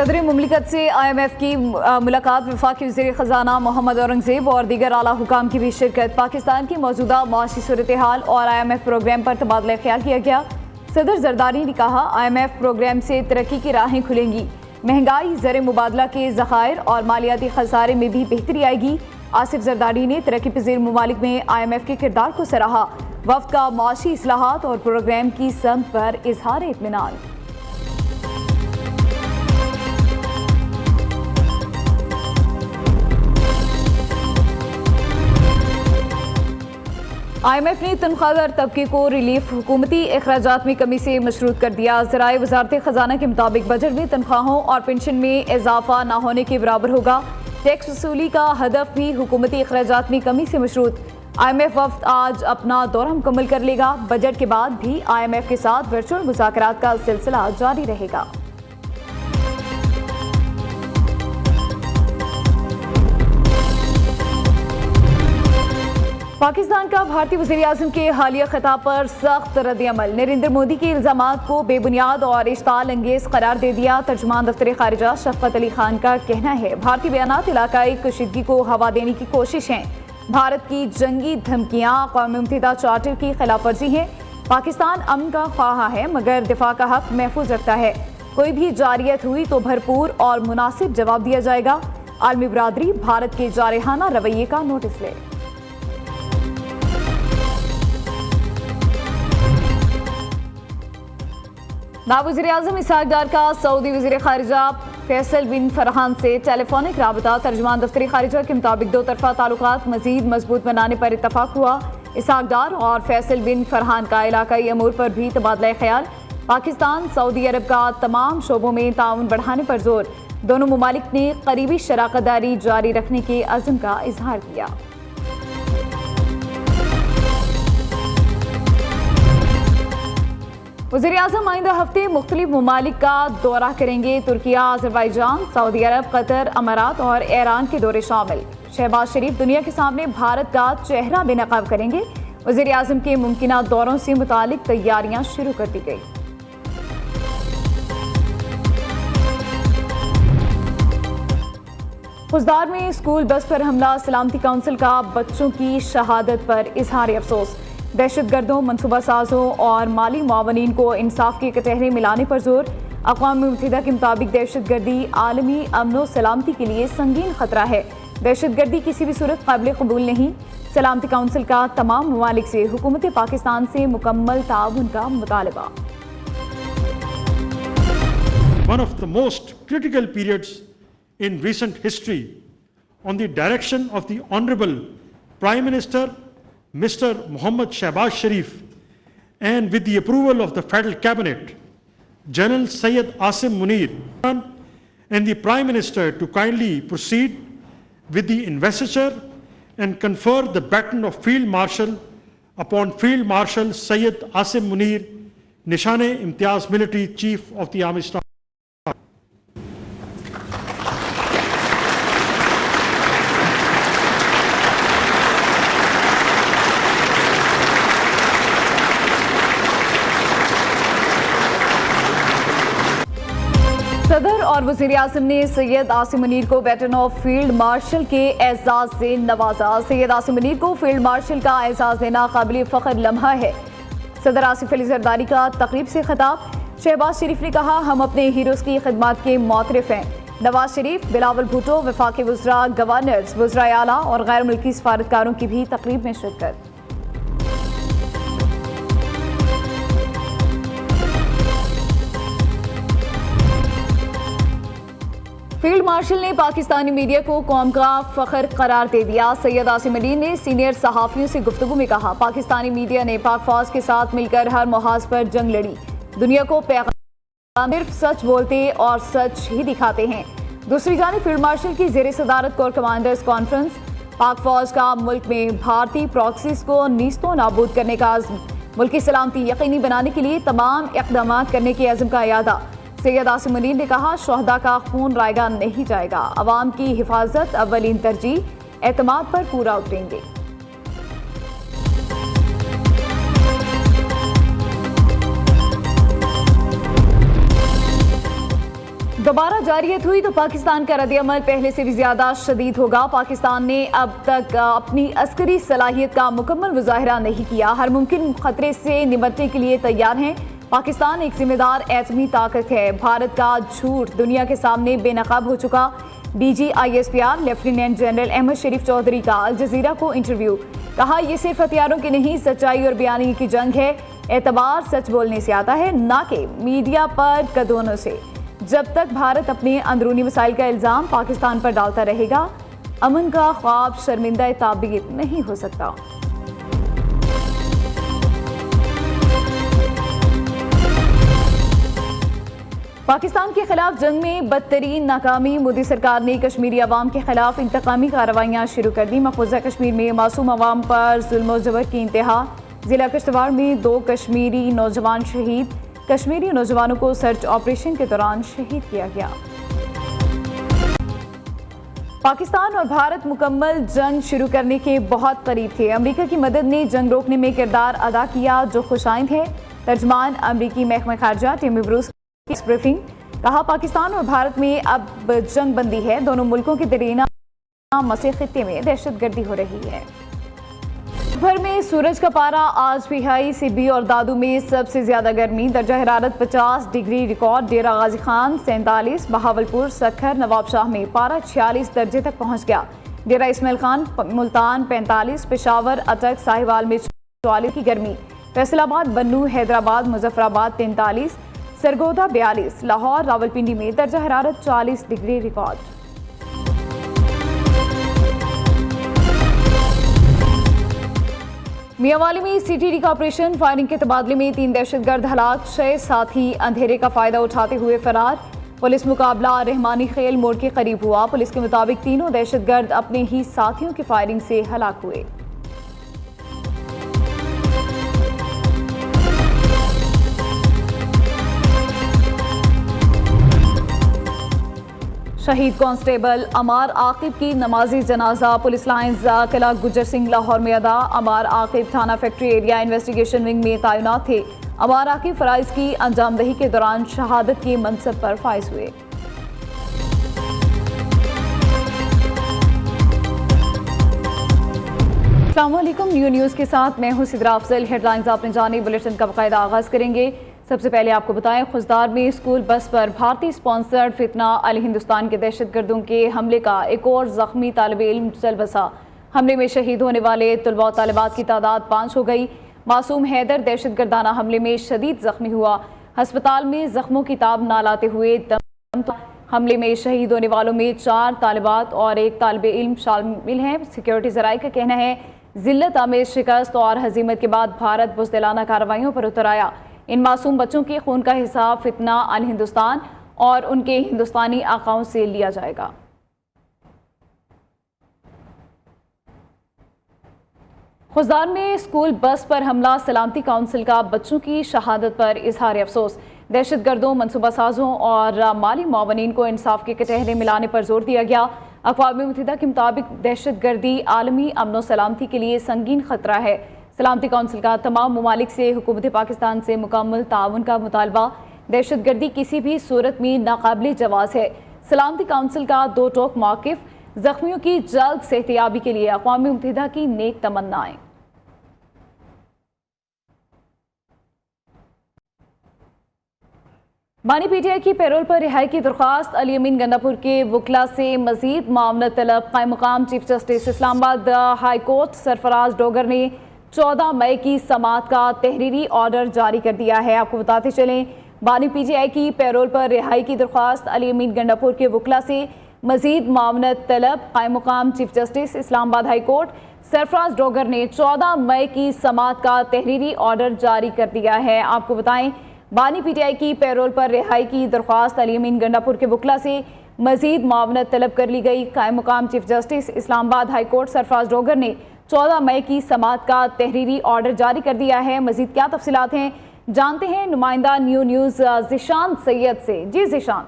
सदर मुमलिकत से IMF की मुलाकात, वफाकी वज़ीर ख़जाना मोहम्मद औरंगज़ेब और दीगर आला हुकाम की भी शिरकत। पाकिस्तान की मौजूदा माशी सूरत हाल और IMF प्रोग्राम पर तबादला ख्याल किया गया। सदर जरदारी ने कहा, IMF प्रोग्राम से तरक्की की राहें खुलेंगी, महंगाई, ज़र मुबादला के ज़खायर और मालियाती खसारे में भी बेहतरी आएगी। आसिफ जरदारी ने तरक्की पज़ीर ममालिक में IMF के किरदार को सराहा। वफ़द का माशी इस्लाहात और प्रोग्राम की समत पर इजहार इत्मीनान। IMF ने तनख्वाहदार तबके को रिलीफ, हुकूमती अखराजात में कमी से मशरूत कर दिया। ज़राए वज़ारत ख़जाना के मुताबिक बजट में तनख्वाहों और पेंशन में इजाफा न होने के बराबर होगा। टैक्स वसूली का हदफ भी हुकूमती अखराजात में कमी से मशरूत। IMF वफ़द आज अपना दौरा मुकम्मल कर लेगा। बजट के बाद भी IMF के साथ वर्चुअल मुज़ाकरात का सिलसिला जारी रहेगा। पाकिस्तान का भारतीय वज़ीर आज़म के हालिया खिताब पर सख्त रद्द-ए-अमल। नरेंद्र मोदी के इल्ज़ामात को बेबुनियाद और इश्ताल अंगेज करार दे दिया। तर्जुमान दफ्तर खारिजा शफ़क़त अली खान का कहना है, भारतीय बयानात इलाकाई कशीदगी को हवा देने की कोशिश है। भारत की जंगी धमकियाँ अक़वाम मुत्तहिदा चार्टर की खिलाफ वर्जी है। पाकिस्तान अमन का ख्वाहा है मगर दिफा का हक महफूज रखता है। कोई भी जारियत हुई तो भरपूर और मुनासिब जवाब दिया जाएगा। आलमी बरादरी भारत के जारहाना रवैये का नोटिस ले। नायब वज़ीर आज़म इसहाक़ डार का सऊदी वज़ीर ख़ारिजा फैसल बिन फरहान से टेलीफोनिक राबता। तर्जुमान दफ्तर खारिजा के मुताबिक दो तरफ़ा ताल्लुकात मज़ीद मजबूत बनाने पर इत्तफ़ाक़ हुआ। इसहाक़ डार और फैसल बिन फरहान का इलाकाई अमूर पर भी तबादला ख्याल। पाकिस्तान सऊदी अरब का तमाम शोबों में ताउन बढ़ाने पर जोर। दोनों ममालिक ने करीबी शराकतदारी जारी रखने के अज़्म का इजहार किया। वज़ीर आज़म आइंदा हफ्ते मुख्तलिफ ममालिक का दौरा करेंगे। तुर्किया, अज़रबैजान, सऊदी अरब, कतर, अमारात और ईरान के दौरे शामिल। शहबाज शरीफ दुनिया के सामने भारत का चेहरा बेनकाब करेंगे। वज़ीर आज़म के मुमकिना दौरों से मुतालिक तैयारियां शुरू कर दी गई। खुजदार में स्कूल बस पर हमला, सलामती काउंसिल का बच्चों की शहादत पर इजहार अफसोस। दहशतगर्दों, मनसूबा साजों और माली मुआवनीन को इंसाफ के कटहरे मिलाने पर जोर। अक़वाम मुत्तहिदा के मुताबिक दहशतगर्दी आलमी अमन व सलामती के लिए संगीन खतरा है। दहशतगर्दी किसी भी सूरत काबिल कबूल नहीं। सलामती काउंसिल का तमाम ममालिक से हुकूमत पाकिस्तान से मुकम्मल ताउन का मुतालबा। One of the most critical periods in recent history on the direction of the Honorable Prime Minister Mr. Mohammad Shehbaz Sharif and with the approval of the Federal Cabinet, General Syed Asim Munir and the Prime Minister to kindly proceed with the investiture and confer the baton of Field Marshal upon Field Marshal Syed Asim Munir, Nishane-Imtiaz Military Chief of the Army Staff. सदर और वज़ीर आज़म ने सैयद आसिम मुनीर को baton of field marshal के एजाज़ से नवाजा। सैयद आसिम मुनीर को field marshal का एजाज़ देना काबिल फ़ख्र लम्हा है। सदर आसिफ अली जरदारी का तकरीब से खिताब। शहबाज शरीफ ने कहा, हम अपने हीरोज़ की खिदमत के मोतरफ़ हैं। नवाज शरीफ, बिलावल भुट्टो, वफाकी वज़रा, गवर्नर्स, वज़राए आला और गैर मुल्की सफारतकारों की भी तकरीब में शिरकत। फील्ड मार्शल ने पाकिस्तानी मीडिया को कौम का फख्र करार दे दिया। सैयद आसिम मुनीर ने सीनियर सहाफ़ियों से गुफ्तगू में कहा, पाकिस्तानी मीडिया ने पाक फौज के साथ मिलकर हर मुहाज पर जंग लड़ी। दुनिया को पैगाम सिर्फ सच बोलते और सच ही दिखाते हैं। दूसरी जानिब फील्ड मार्शल की ज़ेर सदारत कोर कमांडर्स कॉन्फ्रेंस। पाक फौज का मुल्क में भारतीय प्रॉक्सीज को नीस्तो नाबूद करने का अज़्म। मुल्क की सलामती यकीनी बनाने के लिए तमाम इक़दाम करने के अज़्म का इयादा। सैयद आसिम मुनीर ने कहा, शोहदा का खून रायगा नहीं जाएगा। अवाम की हिफाजत अव्वलीन तरजीह, एतमाद पर पूरा उतरेंगे। दोबारा जारियत हुई तो पाकिस्तान का रद्द-ए-अमल पहले से भी ज्यादा शदीद होगा। पाकिस्तान ने अब तक अपनी अस्करी सलाहियत का मुकम्मल मुजाहिरा नहीं किया। हर मुमकिन खतरे से निपटने के लिए तैयार हैं। पाकिस्तान एक जिम्मेदार एटमी ताकत है। भारत का झूठ दुनिया के सामने बेनकाब हो चुका। DGISPR लेफ्टिनेंट जनरल अहमद शरीफ चौधरी का अल जजीरा को इंटरव्यू। कहा, यह सिर्फ हथियारों की नहीं, सच्चाई और बयानी की जंग है। एतबार सच बोलने से आता है, ना कि मीडिया पर कदोनों से। जब तक भारत अपने अंदरूनी मसाइल का इल्ज़ाम पाकिस्तान पर डालता रहेगा, अमन का ख्वाब शर्मिंदा ताबीर नहीं हो सकता। पाकिस्तान के खिलाफ जंग में बदतरीन नाकामी। मोदी सरकार ने कश्मीरी अवाम के खिलाफ इंतकामी कार्रवाइयाँ शुरू कर दी। मकबूजा कश्मीर में मासूम अवाम पर जुल्म जबर की इंतहा। जिला किश्तवाड़ में 2 कश्मीरी नौजवान शहीद। कश्मीरी नौजवानों को सर्च ऑपरेशन के दौरान शहीद किया गया। पाकिस्तान और भारत मुकम्मल जंग शुरू करने के बहुत करीब थे। अमेरिका की मदद ने जंग रोकने में किरदार अदा किया, जो खुशाइंद है। तर्जमान अमेरिकी महकमा खारजा टिमी ब्रूस की ब्रीफिंग। कहा, पाकिस्तान और भारत में अब जंग बंदी है। दोनों मुल्कों के दरीना मसे खित्ते में दहशतगर्दी हो रही है। भर में सूरज का पारा आज भी हाई। सिब्बी और दादू में सबसे ज्यादा गर्मी। दर्जा हरारत 50 डिग्री रिकॉर्ड। डेरा गाजी खान 47, बहावलपुर, सखर, नवाबशाह में पारा 46 दर्जे तक पहुंच गया। डेरा इस्माइल खान मुल्तान 45, पेशावर, अटक, साहिवाल में 44 की गर्मी। फैसलाबाद, बन्नू, हैदराबाद, मुजफ्फराबाद 43, सरगोदा 42, लाहौर, रावलपिंडी में दर्जा हरारत 40 डिग्री रिकॉर्ड। मियांवाली में CTD का ऑपरेशन। फायरिंग के तबादले में 3 दहशतगर्द हलाक, 6 साथी अंधेरे का फायदा उठाते हुए फरार। पुलिस मुकाबला रहमानी खेल मोड़ के करीब हुआ। पुलिस के मुताबिक तीनों दहशतगर्द अपने ही साथियों की फायरिंग से हलाक हुए। शहीद कांस्टेबल अमार आकिब की नमाजी जनाजा पुलिस लाइन्स किला गुजर सिंह लाहौर में अदा। अमार आकिब थाना फैक्ट्री एरिया इन्वेस्टिगेशन विंग में तैनात थे। अमार आकिब फराइज की अंजामदही के दौरान शहादत के मनसब पर फाइज हुए। अस्सलामुअलैकुम, न्यू न्यूज़ के साथ मैं हूं सिद्रा अफजल। हेडलाइंस आपने जानी, बुलेटिन का बाकायदा आगाज करेंगे। सबसे पहले आपको बताएं, खुजदार में स्कूल बस पर भारतीय स्पॉन्सर्ड फितना। अल हिंदुस्तान के दहशतगर्दों के हमले का एक और जख्मी तालिब इल्म चल बसा। हमले में शहीद होने वाले तलबा और तालिबात की तादाद 5 हो गई। मासूम हैदर दहशतगर्दाना हमले में शदीद जख्मी हुआ। हस्पताल में जख्मों की ताब ना लाते हुए दम। हमले में शहीद होने वालों में 4 तालिबात और 1 तालिब इल्म शामिल हैं। सिक्योरिटी जराये का कहना है, जिल्लत आमेज शिकस्त और हजीमत के बाद भारत बुज़दिलाना कार्रवाइयों पर उतर आया। इन मासूम बच्चों के खून का हिसाब फितना अल हिंदुस्तान और उनके हिंदुस्तानी आकाओं से लिया जाएगा। खुजदार में स्कूल बस पर हमला। सलामती काउंसिल का बच्चों की शहादत पर इजहार अफसोस। दहशतगर्दों, मनसूबा साजों और माली मुआवनीन को इंसाफ के कटहरे मिलाने पर जोर दिया गया। अक़वाम मुत्तहिदा के मुताबिक दहशतगर्दी आलमी अमन सलामती के लिए संगीन खतरा है। सलामती काउंसिल का तमाम ममालिक से हुकूमत पाकिस्तान से मुकम्मल ताउन का मुतालबा। दहशतगर्दी किसी भी सूरत में नाकाबिल जवाज़ है। सलामती काउंसिल का 2 टोक मौक़िफ़। जख्मियों की जल्द सेहतियाबी के लिए अक़वाम मुत्तहिदा की नेक तमन्नाएं। बानी PTI की पैरोल पर रिहाई की दरख्वास्त। अली अमीन गंडापुर के वकला से मजीद मामलत तलब। कायम मुकाम chief justice Islamabad high court Sarfaraz Dogar ने 14 मई की समाअत का तहरीरी ऑर्डर जारी कर दिया है। आपको बताते चलें, बानी PTI की पैरोल पर रिहाई की दरख्वास्त। अली अमीन गंडापुर के वकला से मजीद मामलत तलब। कायम मुकाम chief justice Islamabad high court Sarfaraz Dogar ने 14 मई की समाअत का तहरीरी ऑर्डर जारी कर दिया है। आपको बताएं, बानी PTI की पैरोल पर रिहाई की दरख्वास्त अली अमीन गंडापुर के वकला से मजीद मावनत तलब कर ली गई। कायम मुकाम chief justice Islamabad high court Sarfaraz Dogar ने 14 मई की समाअत का तहरीरी ऑर्डर जारी कर दिया है। मजीद क्या तफसीलात हैं, जानते हैं नुमाइंदा न्यू न्यूज़ ज़िशान सैयद से। जी ज़िशान।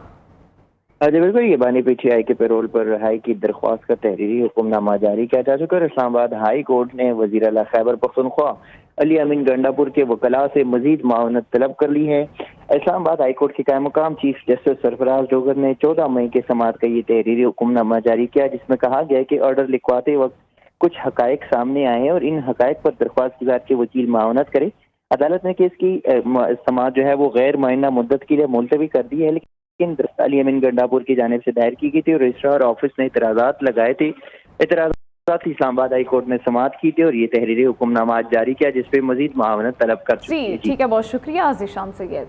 जी बिल्कुल, ये बानी PTI के पैरोल पर रिहाई की दरख्वास्त का तहरीरी हुक्मनामा जारी किया जा चुका है। इस्लामाबाद हाई कोर्ट ने वज़ीर आला खैबर पख्तूनख्वा अली अमीन गंडापुर के वकला से मजीद मावनत तलब कर ली है। इस्लामाबाद हाई कोर्ट के कायम मुकाम चीफ जस्टिस सरफराज डोगर ने 14 मई के समाअत का ये तहरीरी हुक्मनामा जारी किया, जिसमें कहा गया कि ऑर्डर लिखवाते वक्त कुछ हकायक सामने आए हैं और इन हकायक पर दरख्वास्त गुजार के वकील मावनत करे। अदालत ने केस की समाअत जो है वो गैर मुअय्यना मुद्दत के लिए मुलतवी कर दी है, लेकिन अली अमीन गंडापुर की जानिब से दायर की गई थी और रजिस्ट्रार ऑफिस ने इतराज़ात लगाए थे। इतराज़ात इस्लामाबाद हाई कोर्ट में समाअत की थी और ये तहरीरी हुक्मनामा आज जारी किया, जिसपे मजीद मावनत तलब कर चुकी है। जी ठीक है, बहुत शुक्रिया आज़िशान सैयद।